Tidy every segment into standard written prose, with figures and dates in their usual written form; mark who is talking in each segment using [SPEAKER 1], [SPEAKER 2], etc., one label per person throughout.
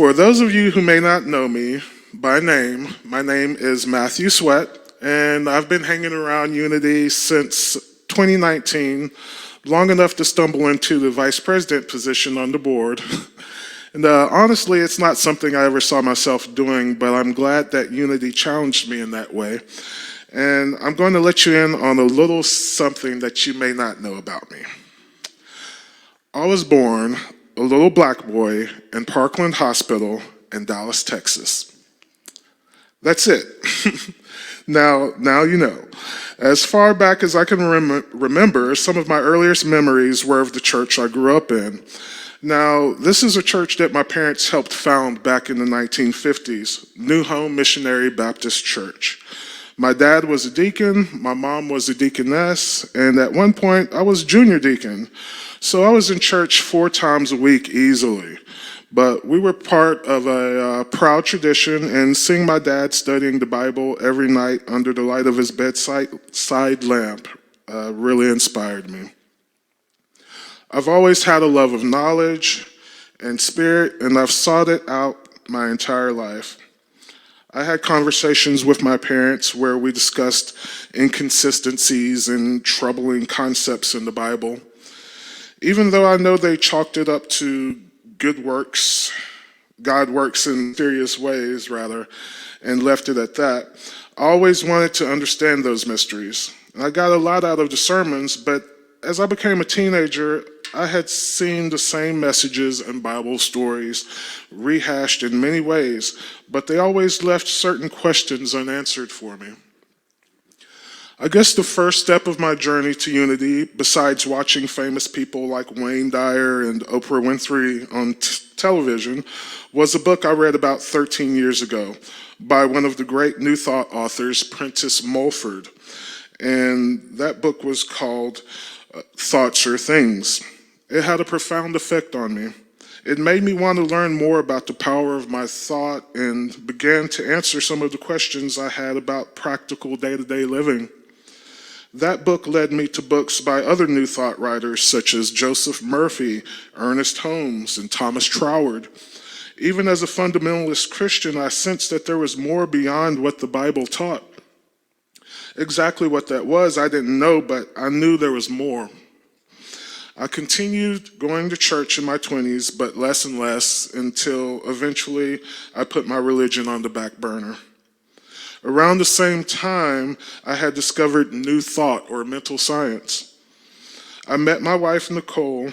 [SPEAKER 1] For those of you who may not know me by name, my name is Matthew Sweat, and I've been hanging around Unity since 2019, long enough to stumble into the vice president position on the board. And honestly, it's not something I ever saw myself doing, but I'm glad that Unity challenged me in that way. And I'm going to let you in on a little something that you may not know about me. I was born a little black boy in Parkland Hospital in Dallas, Texas. That's it. Now you know. As far back as I can remember, some of my earliest memories were of the church I grew up in. Now, this is a church that my parents helped found back in the 1950s, New Home Missionary Baptist Church. My dad was a deacon, my mom was a deaconess, and at one point I was junior deacon. So I was in church 4 times a week easily. But we were part of a proud tradition, and seeing my dad studying the Bible every night under the light of his bedside lamp really inspired me. I've always had a love of knowledge and spirit, and I've sought it out my entire life. I had conversations with my parents where we discussed inconsistencies and troubling concepts in the Bible. Even though I know they chalked it up to good works, God works in mysterious ways, rather, and left it at that, I always wanted to understand those mysteries. I got a lot out of the sermons, but as I became a teenager, I had seen the same messages and Bible stories rehashed in many ways, but they always left certain questions unanswered for me. I guess the first step of my journey to Unity, besides watching famous people like Wayne Dyer and Oprah Winfrey on television, was a book I read about 13 years ago by one of the great New Thought authors, Prentice Mulford. And that book was called Thoughts Are Things. It had a profound effect on me. It made me want to learn more about the power of my thought and began to answer some of the questions I had about practical day-to-day living. That book led me to books by other New Thought writers such as Joseph Murphy, Ernest Holmes, and Thomas Troward. Even as a fundamentalist Christian, I sensed that there was more beyond what the Bible taught. Exactly what that was, I didn't know, but I knew there was more. I continued going to church in my 20s, but less and less, until eventually I put my religion on the back burner. Around the same time, I had discovered New Thought, or mental science. I met my wife, Nicole.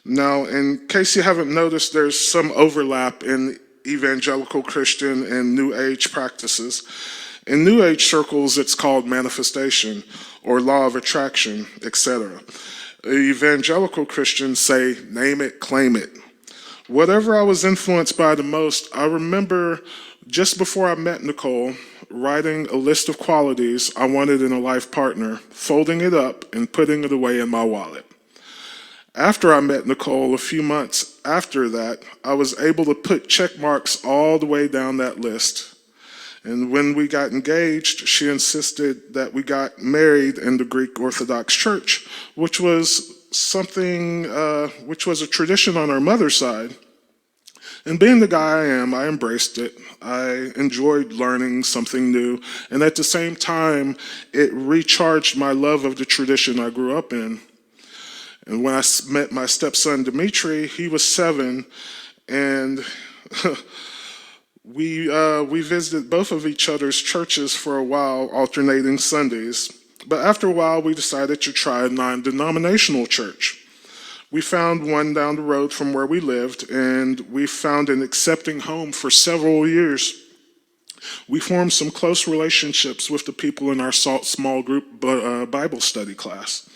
[SPEAKER 1] Now, in case you haven't noticed, there's some overlap in evangelical Christian and New Age practices. In New Age circles, it's called manifestation, or law of attraction, etc. Evangelical Christians say, name it, claim it. Whatever I was influenced by the most, I remember just before I met Nicole, writing a list of qualities I wanted in a life partner, folding it up and putting it away in my wallet. After I met Nicole, a few months after that, I was able to put check marks all the way down that list. And when we got engaged, she insisted that we got married in the Greek Orthodox Church, which was a tradition on our mother's side. And being the guy I am, I embraced it. I enjoyed learning something new. And at the same time, it recharged my love of the tradition I grew up in. And when I met my stepson, Dimitri, he was 7, and we visited both of each other's churches for a while, alternating Sundays. But after a while, we decided to try a non-denominational church. We found one down the road from where we lived, and we found an accepting home for several years. We formed some close relationships with the people in our small group Bible study class.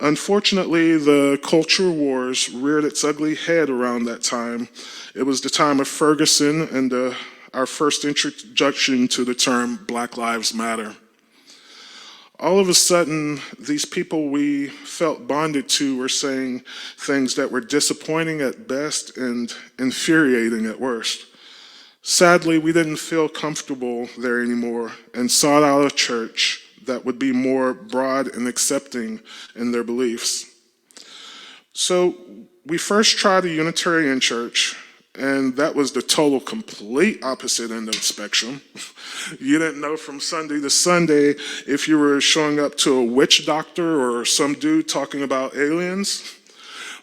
[SPEAKER 1] Unfortunately, the culture wars reared its ugly head around that time. It was the time of Ferguson and our first introduction to the term Black Lives Matter. All of a sudden, these people we felt bonded to were saying things that were disappointing at best and infuriating at worst. Sadly, we didn't feel comfortable there anymore and sought out a church that would be more broad and accepting in their beliefs. So we first tried a Unitarian church, And that was the total, complete opposite end of the spectrum. You didn't know from Sunday to Sunday if you were showing up to a witch doctor or some dude talking about aliens.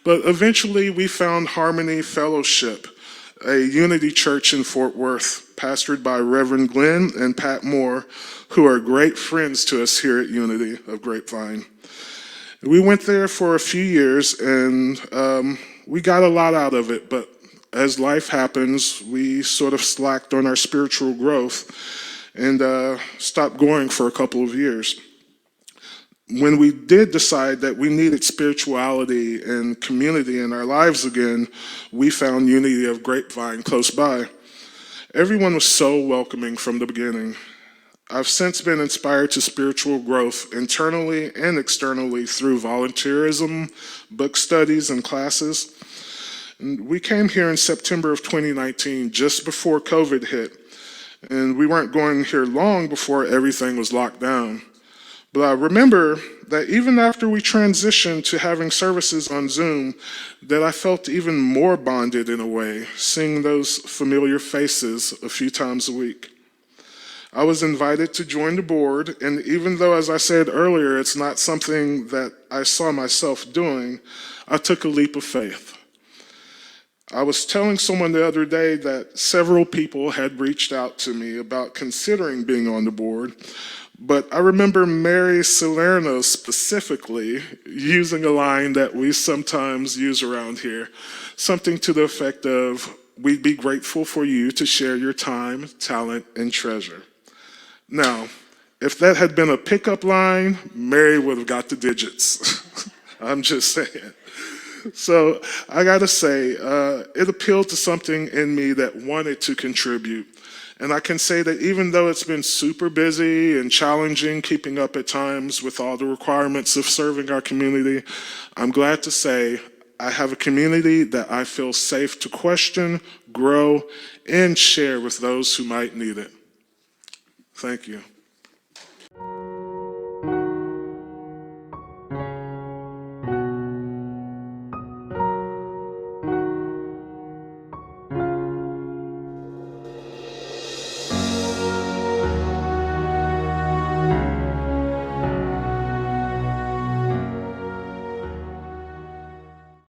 [SPEAKER 1] But eventually we found Harmony Fellowship, a Unity church in Fort Worth, pastored by Reverend Glenn and Pat Moore, who are great friends to us here at Unity of Grapevine. We went there for a few years and we got a lot out of it, but as life happens, we sort of slacked on our spiritual growth and stopped going for a couple of years. When we did decide that we needed spirituality and community in our lives again, we found Unity of Grapevine close by. Everyone was so welcoming from the beginning. I've since been inspired to spiritual growth internally and externally through volunteerism, book studies, and classes. And we came here in September of 2019, just before COVID hit, and we weren't going here long before everything was locked down. But I remember that even after we transitioned to having services on Zoom, that I felt even more bonded in a way, seeing those familiar faces a few times a week. I was invited to join the board, and even though, as I said earlier, it's not something that I saw myself doing, I took a leap of faith. I was telling someone the other day that several people had reached out to me about considering being on the board, but I remember Mary Salerno specifically using a line that we sometimes use around here, something to the effect of, "We'd be grateful for you to share your time, talent, and treasure." Now, if that had been a pickup line, Mary would have got the digits. I'm just saying. So I gotta say, it appealed to something in me that wanted to contribute. And I can say that even though it's been super busy and challenging keeping up at times with all the requirements of serving our community, I'm glad to say I have a community that I feel safe to question, grow, and share with those who might need it. Thank you.